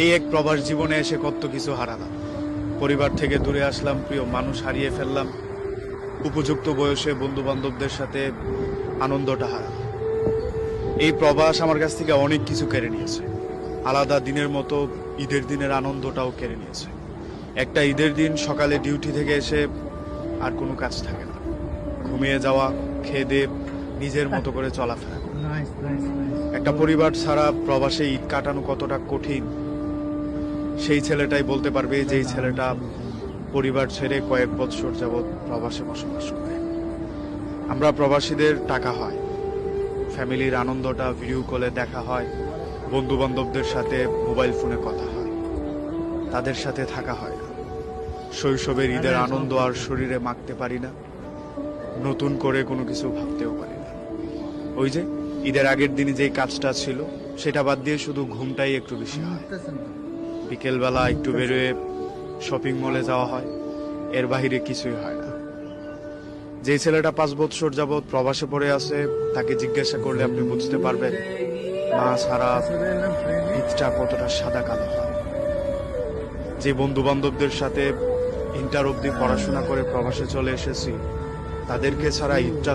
এই এক প্রবাস জীবনে এসে কত কিছু হারালাম। পরিবার থেকে দূরে আসলাম, প্রিয় মানুষ হারিয়ে ফেললাম, উপযুক্ত বয়সে বন্ধু বান্ধবদের সাথে আনন্দটা হারালাম। এই প্রবাস আমার কাছ থেকে অনেক কিছু কেড়ে নিয়েছে। আলাদা দিনের মতো ঈদের দিনের আনন্দটাও কেড়ে নিয়েছে। একটা ঈদের দিন সকালে ডিউটি থেকে এসে আর কোনো কাজ থাকে না, ঘুমিয়ে যাওয়া, খেয়ে দিয়ে নিজের মতো করে চলাফেরা করা। একটা পরিবার ছাড়া প্রবাসে ঈদ কাটানো কতটা কঠিন সেই ছেলেটাই বলতে পারবে, যেই ছেলেটা পরিবার ছেড়ে কয়েক বছর যাবৎ প্রবাসে বসবাস করে। আমরা প্রবাসীদের টাকা হয়, ফ্যামিলির আনন্দটা ভিডিও কলে দেখা হয়, বন্ধু বান্ধবদের সাথে মোবাইল ফোনে কথা হয়, তাদের সাথে থাকা হয় না। শৈশবের ঈদের আনন্দ আর শরীরে মাখতে পারি না, নতুন করে কোনো কিছু ভাবতেও পারি না। ওই যে ঈদের আগের দিনে যেই কাজটা ছিল সেটা বাদ দিয়ে শুধু ঘুমটাই একটু বেশি হয়। বিকেলবেলা একটু বেরোয় শপিং মলে যাওয়া হয়, এর বাহিরে কিছুই হয় না। যে ছেলেটা 5 বছর যাবৎ প্রবাসে পড়ে আছে, তাকে জিজ্ঞাসা করলে আপনি বুঝতে পারবেন মা ছাড়া ঈদটা কতটা সাদা কালো হয়। যে বন্ধু বান্ধবদের সাথে ইন্টার অব্দি পড়াশোনা করে প্রবাসে চলে এসেছি, তাদেরকে ছাড়া ঈদটা